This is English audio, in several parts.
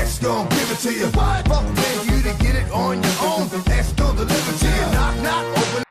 X gon' give it to you. What? Fuck man, you to get it on your own. X gon' deliver to you. Knock, knock, open.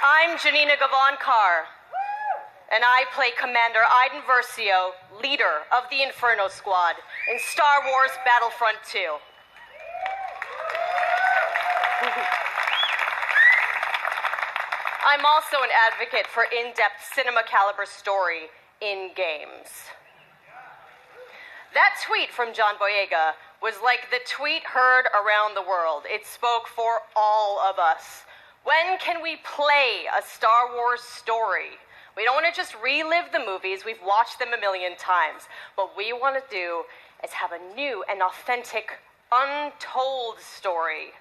I'm Janina Gavon-Carr, and I play Commander Iden Versio, leader of the Inferno Squad in Star Wars Battlefront 2. I'm also an advocate for in-depth cinema caliber story in games. That tweet from John Boyega was like the tweet heard around the world. It spoke for all of us. When can we play a Star Wars story? We don't want to just relive the movies. We've watched them a million times. What we want to do is have a new and authentic, untold story.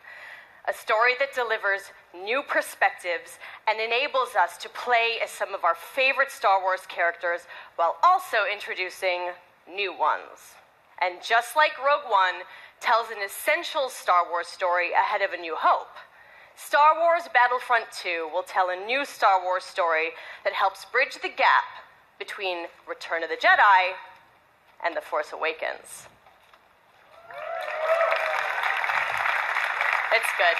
A story that delivers new perspectives and enables us to play as some of our favorite Star Wars characters while also introducing new ones. And just like Rogue One tells an essential Star Wars story ahead of A New Hope, Star Wars Battlefront 2 will tell a new Star Wars story that helps bridge the gap between Return of the Jedi and The Force Awakens. It's good.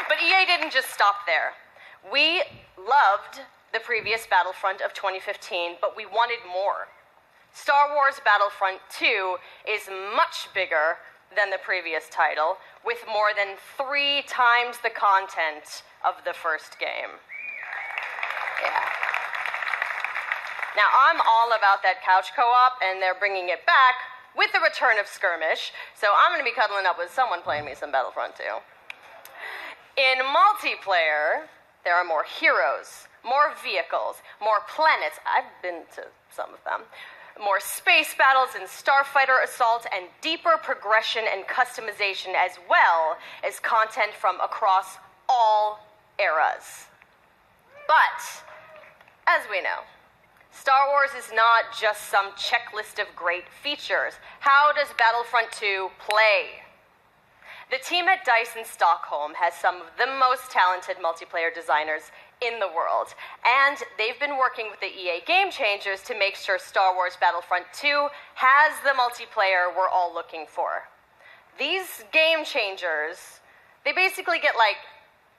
But EA didn't just stop there. We loved the previous Battlefront of 2015, but we wanted more. Star Wars Battlefront 2 is much bigger than the previous title, with more than 3 times the content of the first game. Yeah. Now, I'm all about that couch co-op, and they're bringing it back with the return of Skirmish, so I'm going to be cuddling up with someone playing me some Battlefront 2. In multiplayer, there are more heroes, more vehicles, more planets. I've been to some of them. More space battles and starfighter assault, and deeper progression and customization, as well as content from across all eras. But, as we know, Star Wars is not just some checklist of great features. How does Battlefront 2 play? The team at DICE in Stockholm has some of the most talented multiplayer designers in the world, and they've been working with the EA Game Changers to make sure Star Wars Battlefront 2 has the multiplayer we're all looking for. These Game Changers, they basically get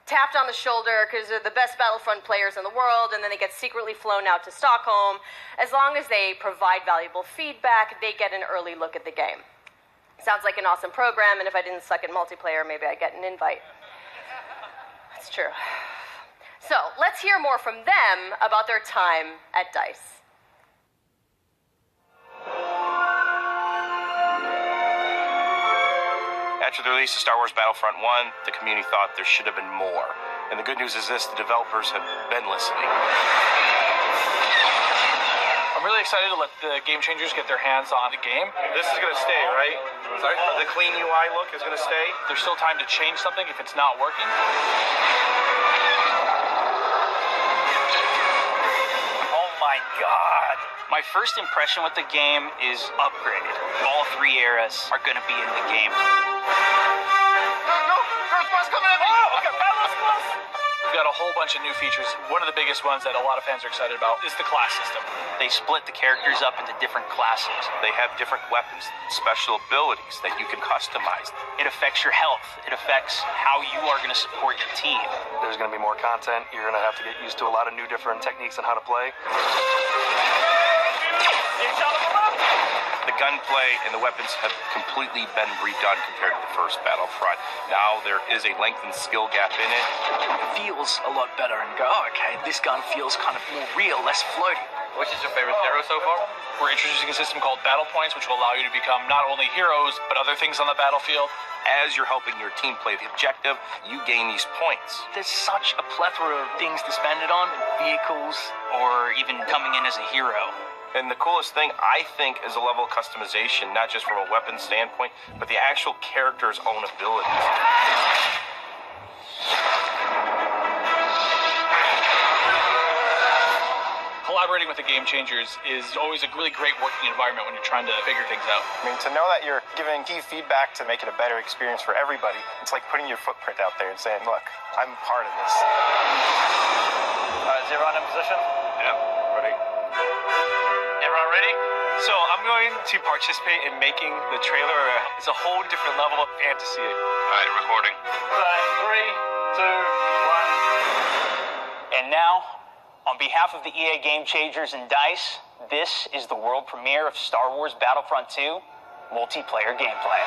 tapped on the shoulder because they're the best Battlefront players in the world, and then they get secretly flown out to Stockholm. As long as they provide valuable feedback, they get an early look at the game. Sounds like an awesome program, and if I didn't suck at multiplayer, maybe I'd get an invite. That's true. So, let's hear more from them about their time at DICE. After the release of Star Wars Battlefront 1, the community thought there should have been more. And the good news is this, the developers have been listening. I'm really excited to let the Game Changers get their hands on the game. This is going to stay, right? Sorry? The clean UI look is going to stay? There's still time to change something if it's not working. Oh my god. My first impression with the game is upgraded. All 3 eras are going to be in the game. No! First boss coming at me! Oh, okay, Battlefront close! We've got a whole bunch of new features. One of the biggest ones that a lot of fans are excited about is the class system. They split the characters up into different classes. They have different weapons, special abilities that you can customize. It affects your health. It affects how you are going to support your team. There's going to be more content. You're going to have to get used to a lot of new different techniques on how to play. The gunplay and the weapons have completely been redone compared to the first Battlefront. Now there is a lengthened skill gap in it. It feels a lot better and go, oh, okay, this gun feels kind of more real, less floaty. Which is your favorite hero so far? We're introducing a system called Battle Points, which will allow you to become not only heroes, but other things on the battlefield. As you're helping your team play the objective, you gain these points. There's such a plethora of things to spend it on, vehicles, or even coming in as a hero. And the coolest thing, I think, is a level of customization, not just from a weapon standpoint, but the actual character's own abilities. Collaborating with the Game Changers is always a really great working environment when you're trying to figure things out. I mean, to know that you're giving key feedback to make it a better experience for everybody, it's like putting your footprint out there and saying, look, I'm part of this. Is everyone in position? Yeah, ready? Everyone ready? So I'm going to participate in making the trailer. It's a whole different level of fantasy. All right, recording. 3, 2, 1. And now, on behalf of the EA Game Changers and DICE, this is the world premiere of Star Wars Battlefront 2 multiplayer gameplay.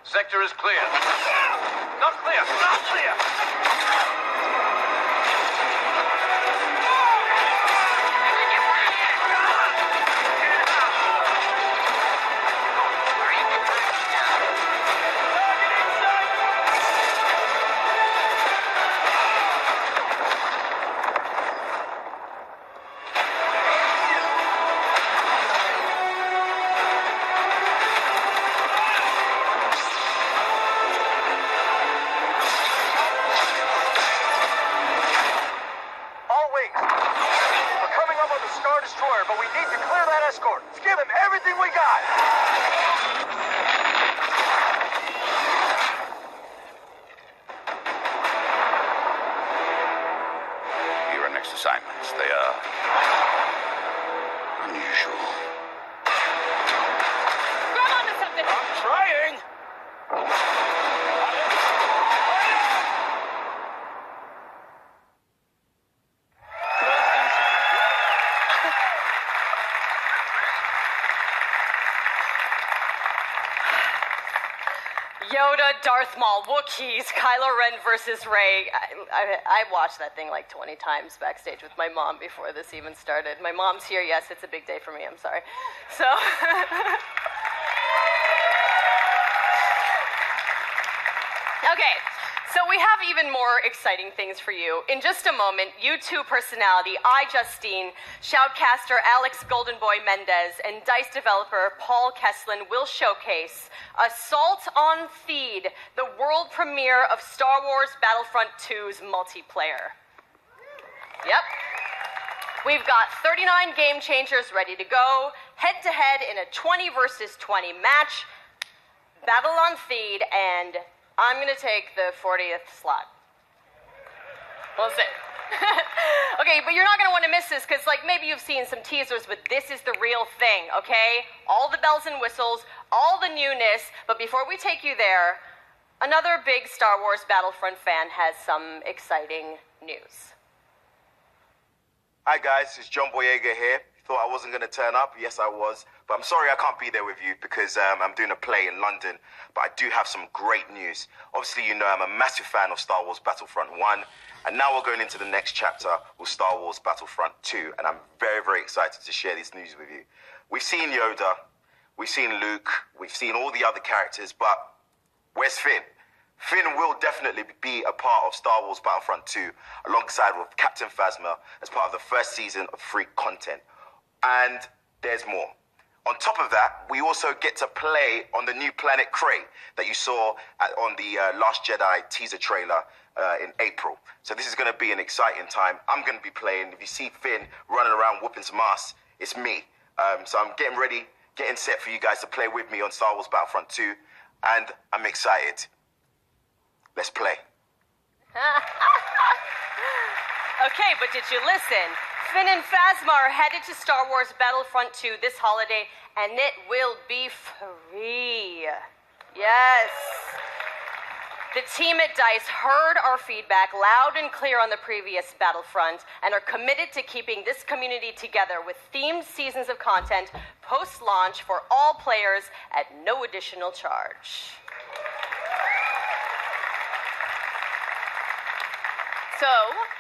Sector is clear. Not clear. Not clear. Destroyer, but we need to clear that escort. Let's give him everything we got. Your next assignments, they are unusual. Grab onto something. I'm trying. Yoda, Darth Maul, Wookiees, Kylo Ren versus Rey. I watched that thing like 20 times backstage with my mom before this even started. My mom's here, yes, it's a big day for me, I'm sorry. So... Okay, so we have even more exciting things for you. In just a moment, YouTube personality iJustine, shoutcaster Alex Goldenboy Mendez, and DICE developer Paul Kesslin will showcase Assault on Theed, the world premiere of Star Wars Battlefront 2's multiplayer. Yep. We've got 39 game changers ready to go, head-to-head in a 20 versus 20 match, Battle on Theed, and I'm going to take the 40th slot. We'll see. Okay, but you're not going to want to miss this because, like, maybe you've seen some teasers, but this is the real thing, okay? All the bells and whistles, all the newness, but before we take you there, another big Star Wars Battlefront fan has some exciting news. Hi guys, it's John Boyega here. Thought I wasn't going to turn up. Yes, I was. But I'm sorry I can't be there with you because I'm doing a play in London. But I do have some great news. Obviously, you know I'm a massive fan of Star Wars Battlefront 1. And now we're going into the next chapter with Star Wars Battlefront 2. And I'm very, very excited to share this news with you. We've seen Yoda. We've seen Luke. We've seen all the other characters. But where's Finn? Finn will definitely be a part of Star Wars Battlefront 2 alongside with Captain Phasma as part of the first season of free content. And there's more. On top of that, we also get to play on the new planet Krayt that you saw on the Last Jedi teaser trailer in April. So this is going to be an exciting time. I'm going to be playing. If you see Finn running around whooping some ass, it's me. So I'm getting ready, getting set for you guys to play with me on Star Wars Battlefront 2, and I'm excited. Let's play. Okay, but did you listen? Finn and Phasma are headed to Star Wars Battlefront 2 this holiday, and it will be free. Yes. The team at DICE heard our feedback loud and clear on the previous Battlefront and are committed to keeping this community together with themed seasons of content post-launch for all players at no additional charge. So,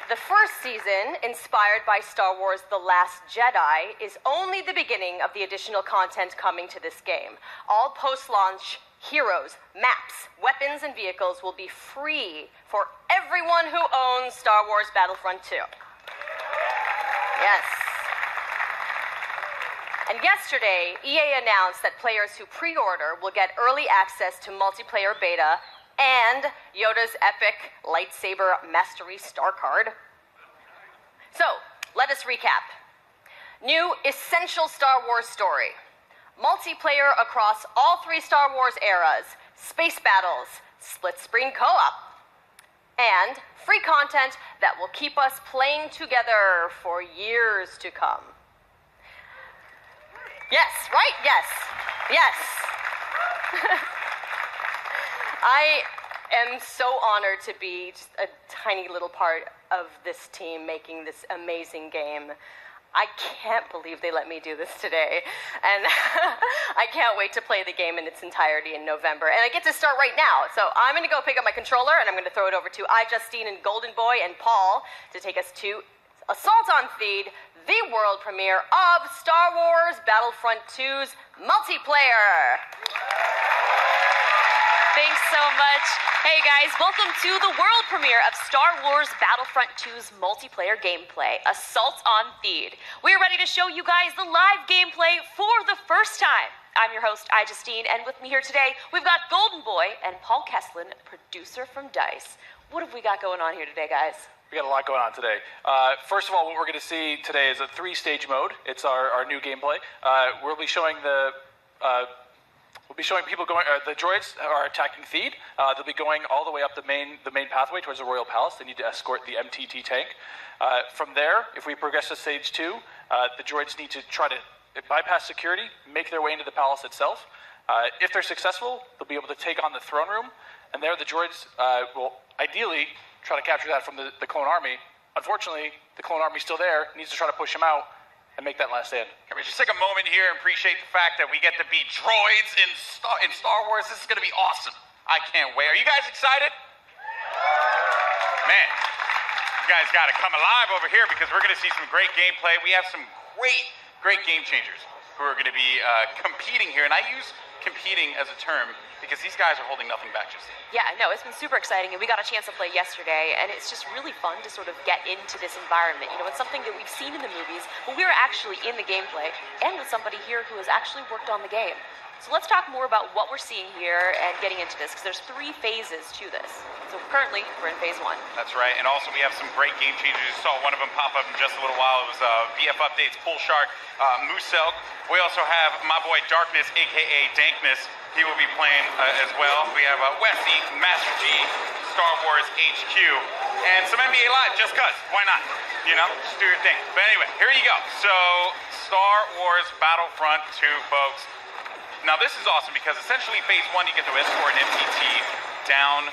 the first season, inspired by Star Wars The Last Jedi, is only the beginning of the additional content coming to this game. All post-launch heroes, maps, weapons, and vehicles will be free for everyone who owns Star Wars Battlefront 2. Yes. And yesterday, EA announced that players who pre-order will get early access to multiplayer beta and Yoda's epic lightsaber mastery star card. So, let us recap. New essential Star Wars story. Multiplayer across all 3 Star Wars eras. Space battles. Split-screen co-op. And free content that will keep us playing together for years to come. Yes, right? Yes. Yes. I am so honored to be just a tiny little part of this team making this amazing game. I can't believe they let me do this today. And I can't wait to play the game in its entirety in November. And I get to start right now. So I'm going to go pick up my controller and I'm going to throw it over to Justine and Golden Boy and Paul to take us to Assault on Theed, the world premiere of Star Wars Battlefront 2's multiplayer. Thanks so much. Hey guys, welcome to the world premiere of Star Wars Battlefront 2's multiplayer gameplay, Assault on Theed. We're ready to show you guys the live gameplay for the first time. I'm your host, Justine, and with me here today, we've got Golden Boy and Paul Kesslin, producer from DICE. What have we got going on here today, guys? We got a lot going on today. First of all, what we're going to see today is a 3-stage mode. It's our new gameplay. We'll be showing people going. The droids are attacking Theed. They'll be going all the way up the main pathway towards the Royal Palace. They need to escort the MTT tank. From there, if we progress to stage 2, the droids need to try to bypass security, make their way into the palace itself. If they're successful, they'll be able to take on the throne room, and there the droids will ideally try to capture that from the clone army. Unfortunately, the clone army's still there. Needs to try to push them out and make that last stand. Can we just take a moment here and appreciate the fact that we get to be droids in Star Wars? This is going to be awesome. I can't wait. Are you guys excited? Man, you guys got to come alive over here because we're going to see some great gameplay. We have some great game changers who are going to be competing here. And I use competing as a term because these guys are holding nothing back, just. Yeah, no, it's been super exciting, and we got a chance to play yesterday, and it's just really fun to sort of get into this environment. You know, it's something that we've seen in the movies, but we're actually in the gameplay, and with somebody here who has actually worked on the game. So let's talk more about what we're seeing here and getting into this, because there's 3 phases to this. So currently, we're in phase 1. That's right, and also we have some great game changers. You saw one of them pop up in just a little while. It was BF Updates, Pool Shark, Mooselk. We also have my boy Darkness, a.k.a. Dankness. He will be playing as well. We have Westy, Master G, Star Wars HQ, and some NBA Live, just cuz. Why not? You know, just do your thing. But anyway, here you go. So, Star Wars Battlefront 2, folks. Now, this is awesome because essentially phase 1, you get to escort an MTT down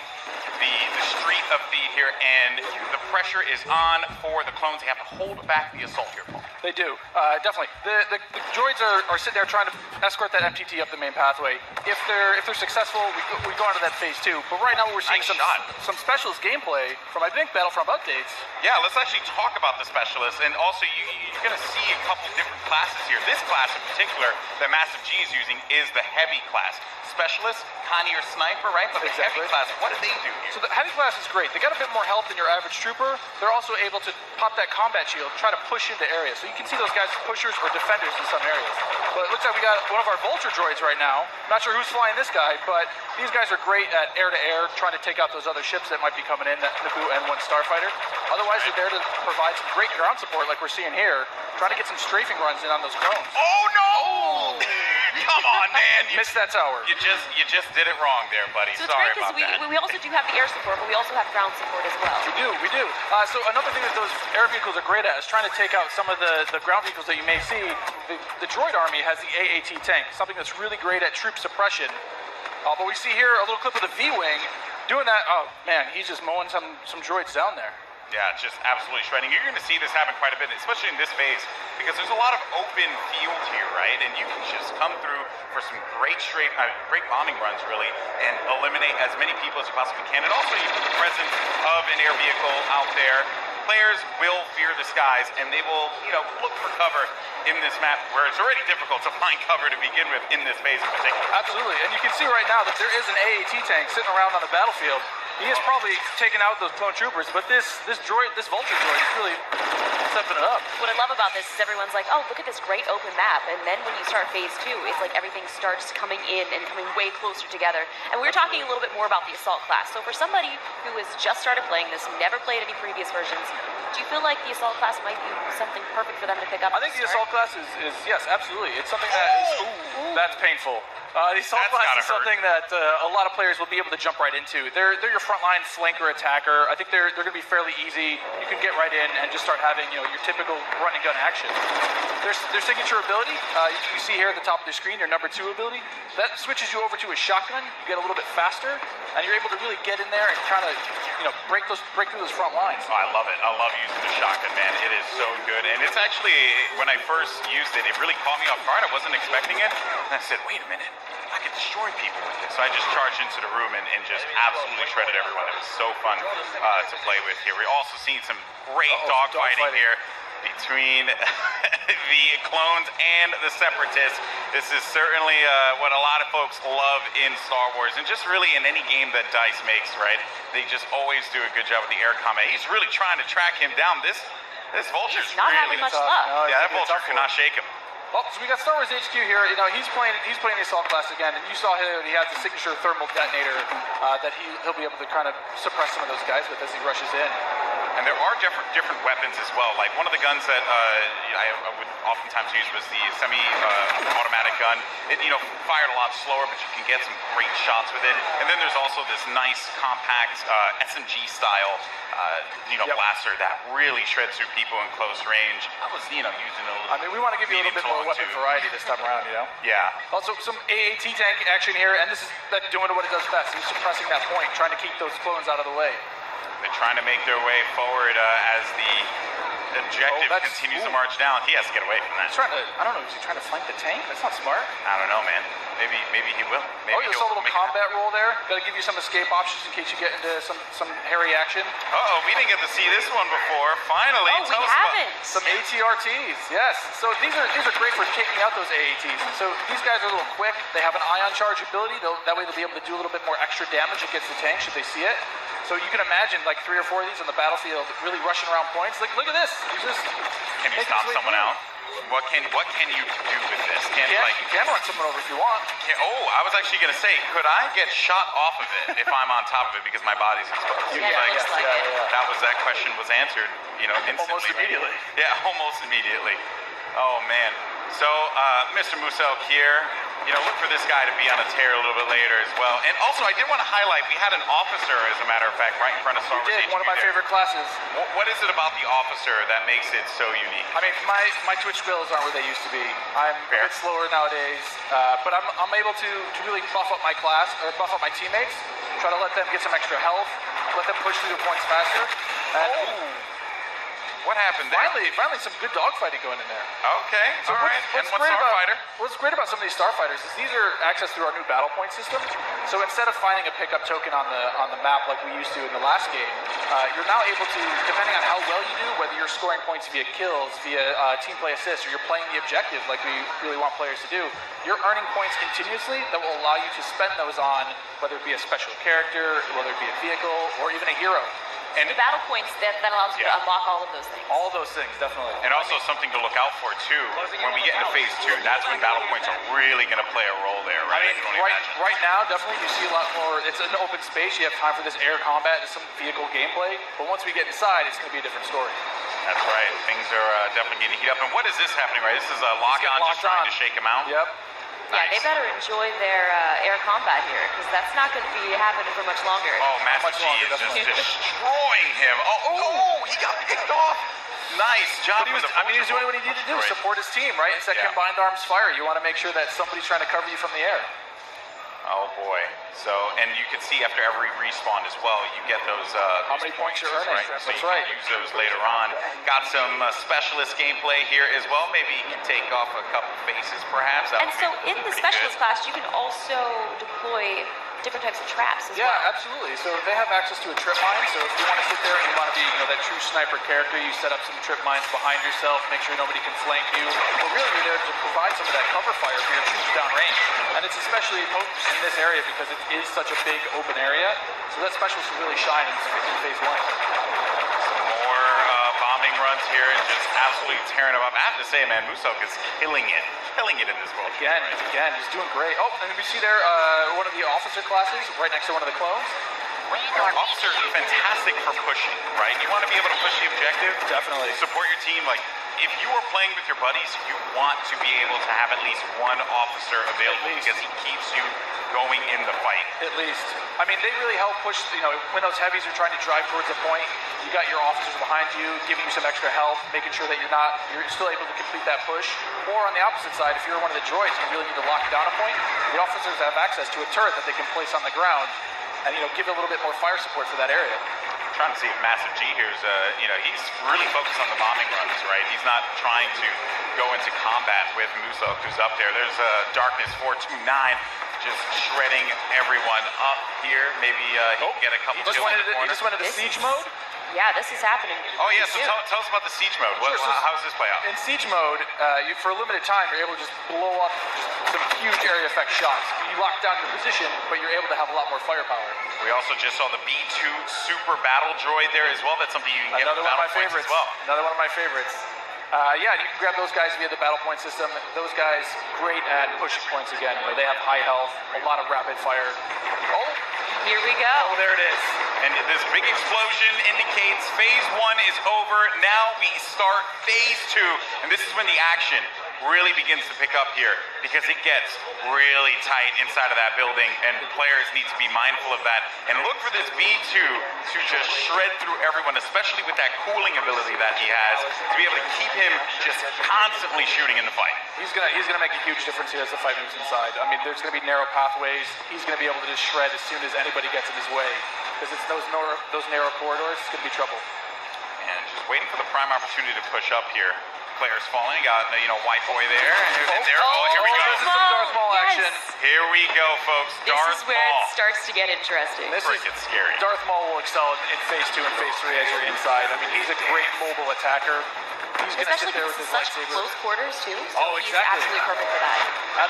the street of Theed here, and the pressure is on for the clones. They have to hold back the assault here, Paul. They do, definitely. The droids are sitting there trying to escort that MTT up the main pathway. If they're successful, we go on to that phase 2. But right now we're seeing some specialist gameplay from, I think, Battlefront Updates. Yeah, let's actually talk about the specialists, and also you're going to see a couple different classes here. This class in particular that Massive G is using is the heavy class. Specialist, Connie or Sniper, right? But the heavy class, what do they do here? So the heavy class is great. They got a bit more health than your average trooper. They're also able to pop that combat shield, try to push into areas. So you can see those guys pushers or defenders in some areas. But it looks like we got one of our vulture droids right now. Not sure who's flying this guy, but these guys are great at air-to-air, trying to take out those other ships that might be coming in, that Naboo N1 Starfighter. Otherwise, they're there to provide some great ground support like we're seeing here, trying to get some strafing runs in on those drones. Oh no! Come on, man! You missed that tower. You just did it wrong there, buddy. So it's Sorry great because about that. we also do have the air support, but we also have ground support as well. We do. So another thing that those air vehicles are great at is trying to take out some of the ground vehicles that you may see. The droid army has the AAT tank, something that's really great at troop suppression. But we see here a little clip of the V-Wing doing that. Oh, man, he's just mowing some droids down there. Yeah, just absolutely shredding. You're going to see this happen quite a bit, especially in this phase, because there's a lot of open field here, right? And you can just come through for some great bombing runs, really, and eliminate as many people as you possibly can. And also, you get the presence of an air vehicle out there. Players will fear the skies, and they will, look for cover in this map where it's already difficult to find cover to begin with in this phase in particular. Absolutely, and you can see right now that there is an AAT tank sitting around on the battlefield. He is probably taking out those clone troopers, but this vulture droid is really stepping it up. What I love about this is everyone's like, oh, look at this great open map. And then when you start phase 2, it's like everything starts coming in and coming way closer together. And we were talking a little bit more about the assault class. So for somebody who has just started playing this, never played any previous versions, do you feel like the assault class might be something perfect for them to pick up? I think the assault class is yes, absolutely. It's something that is, that's painful. The assault class is something that a lot of players will be able to jump right into. They're your frontline flanker attacker. I think they're going to be fairly easy. You can get right in and just start having your typical run and gun action. Their signature ability, you see here at the top of the screen, their number 2 ability, that switches you over to a shotgun. You get a little bit faster, and you're able to really get in there and kind of break through those front lines. Oh, I love it. I love using the shotgun, man. It is so good, and it's actually, when I first used it, it really caught me off guard. I wasn't expecting it, and I said, wait a minute. I could destroy people with this. So I just charged into the room and just absolutely shredded everyone. It was so fun to play with here. We're also seeing some great dogfighting here between the clones and the separatists. This is certainly what a lot of folks love in Star Wars, and just really in any game that DICE makes, right? They just always do a good job with the air combat. He's really trying to track him down. This vulture's not having much luck. Yeah, that vulture cannot shake him. Well, so we got Star Wars HQ here. He's playing the assault class again, and you saw here that he has the signature thermal detonator that he'll be able to kind of suppress some of those guys with as he rushes in. And there are different weapons as well. Like one of the guns that I would oftentimes use was the semi-automatic gun. It fired a lot slower, but you can get some great shots with it. And then there's also this nice compact SMG style blaster that really shreds through people in close range. I was using a little. I mean, we want to give you a little bit more weapon variety this time around, Yeah. Also, some AAT tank action here, and this is doing what it does best. It's suppressing that point, trying to keep those clones out of the way. They're trying to make their way forward as the objective continues to march down. He has to get away from that. He's trying to, I don't know, is he trying to flank the tank? That's not smart. I don't know, man. Maybe he will. Maybe you saw a little combat roll there. Got to give you some escape options in case you get into some hairy action. Uh-oh, we didn't get to see this one before. Finally, we haven't. Some ATRTs, yes. So these are great for taking out those AATs. So these guys are a little quick. They have an ion charge ability. That way they'll be able to do a little bit more extra damage against the tank should they see it. So you can imagine like 3 or 4 of these on the battlefield really rushing around points. Like, look at this. He's just Can you stop someone out? What can you do with this? You can run someone over if you want. I was actually going to say, could I get shot off of it if I'm on top of it because my body's exposed? That question was answered, instantly. Almost immediately. Yeah, almost immediately. Oh, man. So, Mr. Musel here, look for this guy to be on a tear a little bit later as well. And also, I did want to highlight, we had an officer, as a matter of fact, right in front of Star Wars HQ. One of my favorite classes. What is it about the officer that makes it so unique? I mean, my Twitch skills aren't where they used to be. I'm a bit slower nowadays, but I'm able to really buff up my class, or buff up my teammates, try to let them get some extra health, let them push through the points faster. And What happened there? Finally, some good dogfighting going in there. Okay, all right. And one Starfighter. What's great about some of these Starfighters is these are accessed through our new battle point system. So instead of finding a pickup token on the map like we used to in the last game, you're now able to, depending on how well you do, whether you're scoring points via kills, via team play assists, or you're playing the objective like we really want players to do, you're earning points continuously that will allow you to spend those on whether it be a special character, whether it be a vehicle, or even a hero. And the battle points that allows you to unlock all of those things. All those things, definitely. And also something to look out for too. When we get into phase 2, that's when battle points are really going to play a role there, right? I mean, right now, definitely you see a lot more. It's an open space. You have time for this air combat and some vehicle gameplay. But once we get inside, it's going to be a different story. That's right. Things are definitely getting heat up. And what is this happening, right? This is a lock-on just trying to shake him out? Yep. Yeah, they better enjoy their air combat here, because that's not going to be happening for much longer. Oh, Master G is just destroying him. Oh, he got picked off. Nice job. He was doing what he needed to do, support his team, right? It's that combined arms fire. You want to make sure that somebody's trying to cover you from the air. Oh boy. So, and you can see after every respawn as well, you get those how many points you're earning. Right? That's so you right. can use those later on. Got some specialist gameplay here as well. Maybe you can take off a couple faces perhaps. And so in the specialist class, you can also deploy different types of traps as well. Yeah, absolutely. So they have access to a trip mine. So if you want to sit there and you want to be, that true sniper character, you set up some trip mines behind yourself, make sure nobody can flank you. But really, you're there to provide some of that cover fire for your troops downrange. And it's especially potent in this area because it is such a big open area. So that specialist will really shine in phase 1. Some more bombing runs here and just absolutely tearing them up. I have to say, man, Musok is killing it in this world. Again, he's doing great. Oh, and we see there one of the officer classes right next to one of the clones. Officer, fantastic for pushing, right? You want to be able to push the objective. Definitely. Support your team. Like, if you are playing with your buddies, you want to be able to have at least one officer available because he keeps you going in the fight. At least. I mean, they really help push, when those heavies are trying to drive towards a point, you got your officers behind you, giving you some extra health, making sure that you're still able to complete that push. Or on the opposite side, if you're one of the droids and you really need to lock down a point, the officers have access to a turret that they can place on the ground and, give a little bit more fire support for that area. Trying to see if Massive G here is, he's really focused on the bombing runs, right? He's not trying to go into combat with Musok, who's up there. There's Darkness 429 just shredding everyone up here. Maybe he can get a couple kills in the corner. He just went into siege mode? Yeah, this is happening. Oh, yeah, so tell us about the siege mode. How does this play out? In siege mode, for a limited time, you're able to just blow up some huge area effect shots. You lock down your position, but you're able to have a lot more firepower. We also just saw the B2 Super Battle Droid there as well. That's something you can get Another one of my favorites as well. Another one of my favorites. You can grab those guys via the battle point system. Those guys, great at pushing points again. They have high health, a lot of rapid fire. Oh, here we go. Oh, there it is. And this big explosion indicates phase 1 is over. Now we start phase 2. And this is when the action really begins to pick up here because it gets really tight inside of that building and players need to be mindful of that and look for this B2 to just shred through everyone, especially with that cooling ability that he has, to be able to keep him just constantly shooting in the fight. He's gonna make a huge difference here as the fight moves inside. I mean, there's gonna be narrow pathways. He's gonna be able to just shred as soon as anybody gets in his way because it's those narrow corridors. It's gonna be trouble. And just waiting for the prime opportunity to push up here. Players falling. Got White Boy there. And here we go. This is some Darth Maul action. Here we go, folks. This is where it starts to get interesting. This gets scary. Darth Maul will excel in phase 2 and phase 3 as you're inside. I mean, he's a great mobile attacker. He's going to sit there with his lightsaber. Close quarters too. So exactly. He's absolutely perfect for that.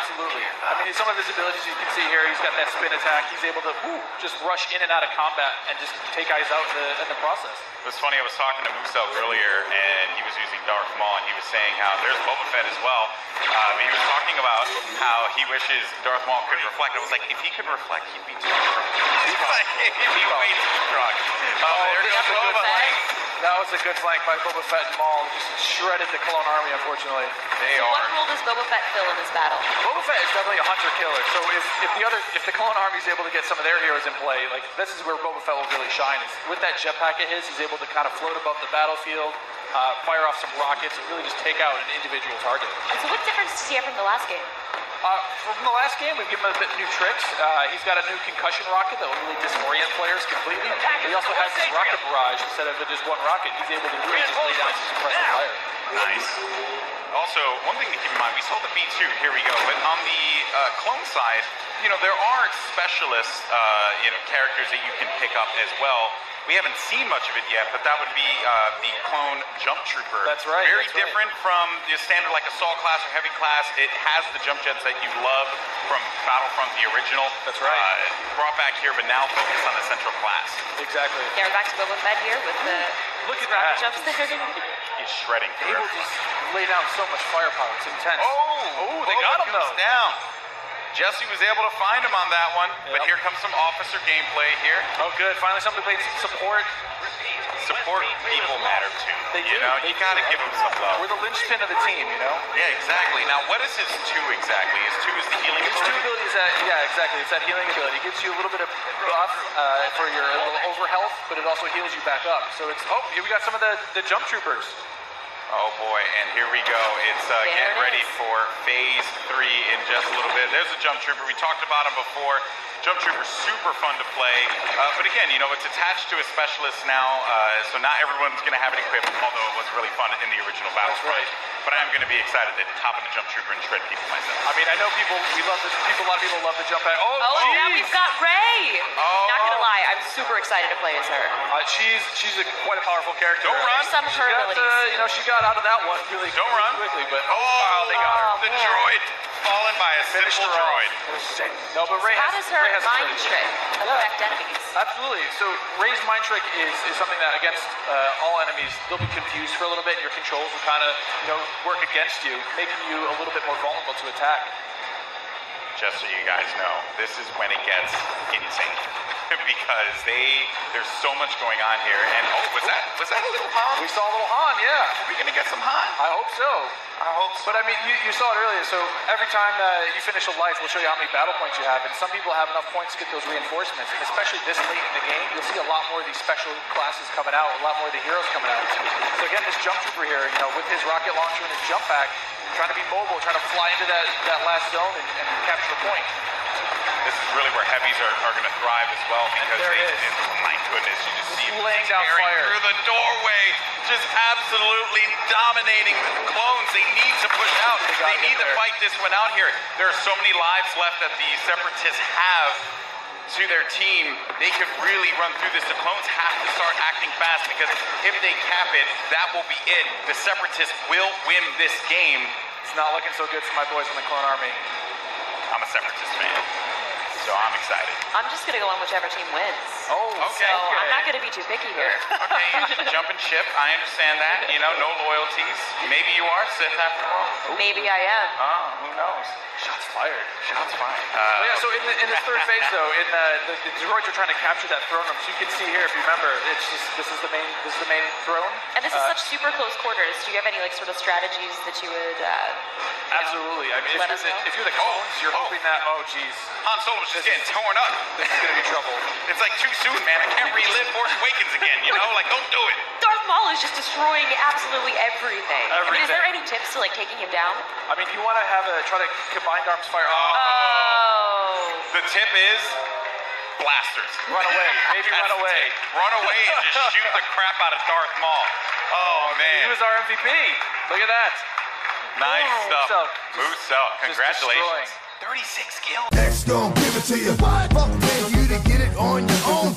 Absolutely. I mean, some of his abilities you can see here. He's got that spin attack. He's able to just rush in and out of combat and just take eyes out in the process. It was funny. I was talking to Musok earlier, and he was using Darth Maul, and he was saying how there's Boba Fett as well. He was talking about how he wishes Darth Maul could reflect. I was like, if he could reflect, he'd be too strong. He'd be way too strong. There goes Boba Fett. That was a good flank by Boba Fett and Maul. Just shredded the clone army, unfortunately. What role does Boba Fett fill in this battle? Boba Fett is definitely a hunter-killer. So if the clone army is able to get some of their heroes in play, this is where Boba Fett will really shine. Is with that jetpack of his, he's able to kind of float above the battlefield, fire off some rockets, and really just take out an individual target. And so what difference does he have from the last game? From the last game, we've given him a bit new tricks. He's got a new concussion rocket that will really disorient players completely. He also has this rocket barrage. Instead of just one rocket, he's able to really just lay down some suppressive fire. Nice. Also, one thing to keep in mind, we saw the B2, here we go, but on the clone side, you know, there are specialist, characters that you can pick up as well. We haven't seen much of it yet, but that would be the clone jump trooper. That's right. Very different from the standard like assault class or heavy class. It has the jump jets that you love from Battlefront, the original. That's right. Brought back here, but now focused on the central class. Exactly. Yeah, we're back to Boba Fett here with the Look at rocket that. jumps there. He's shredding through Able to just lay down so much firepower. It's intense. Oh, they got him though. Down. Jesse was able to find him on that one, but here comes some officer gameplay here. Oh, good. Finally, somebody playing some support. Support people matter too. They do. You gotta give them some love. We're the linchpin of the team, you know? Yeah, exactly. Now, what is his 2 exactly? His 2 is the healing His 2 ability? abilities, exactly. It's that healing ability. It gives you a little bit of buff for your over health, but it also heals you back up. So it's, here we got some of the jump troopers. Oh boy, and here we go. It's getting ready for phase 3 in just a little bit. There's a jump trooper. We talked about him before. Jump trooper, super fun to play. But again, it's attached to a specialist now, so not everyone's going to have it equipped, although it was really fun in the original Battlefront. Right. But I am going to be excited to hop in the jump trooper and shred people myself. I mean, I know we love this. A lot of people love the jump pad. Oh, and now we've got Rey. Oh. Not gonna lie, I'm super excited to play as her. She's quite a powerful character. Don't run. Some of her abilities. She got out of that one really quickly, but they got her. The droid fallen by a simple droid. No, but Rey How has does her Rey has mind a trick affect enemies? Absolutely. So Rey's mind trick is something that against all enemies, they'll be confused for a little bit. Your controls will kind of work against you, making you a little bit more vulnerable to attack. Just so you guys know, this is when it gets insane. Because there's so much going on here. And was that a little Han? We saw a little Han, yeah. Are we gonna get some Han? I hope so. I hope so. But I mean, you saw it earlier. So every time you finish a life, we'll show you how many battle points you have. And some people have enough points to get those reinforcements. And especially this late in the game, you'll see a lot more of these special classes coming out, a lot more of the heroes coming out. So again, this jump trooper here, with his rocket launcher and his jump pack, trying to be mobile, trying to fly into that last zone and capture a point. This is really where heavies are going to thrive as well because my goodness, you just see them laying down fire through the doorway, just absolutely dominating the clones. They need to push out. They need to fight this one out here. There are so many lives left that the Separatists have to their team. They could really run through this. The clones have to start acting fast because if they cap it, that will be it. The Separatists will win this game. It's not looking so good for my boys in the clone army. I'm a Separatist fan, so I'm excited. I'm just gonna go on whichever team wins. Oh, okay. So I'm not gonna be too picky here. Okay, jumping ship. I understand that. No loyalties. Maybe you are Sith after all. Maybe I am. Oh, who knows? Shots fired. Shots fired. So in this third phase, though, the droids are trying to capture that throne room. So you can see here, if you remember, this is the main throne. And this is such super close quarters. Do you have any sort of strategies that you would? Absolutely. I mean, if you're the clones, you're hoping that. Oh, geez. Han Solo's just getting torn up. This is gonna be trouble. It's like too soon, man. I can't relive Force Awakens again. Don't do it. Darth Maul is just destroying absolutely everything. I mean, is there any tips to taking him down? I mean, you want to try to combine arms fire. Oh. The tip is blasters. Run away. Maybe run away. Run away and just shoot the crap out of Darth Maul. Oh man. He was our MVP. Look at that. Nice stuff. Musel. Congratulations. 36 kills. X gon' give it to you. Fuck man, you to get it on your own.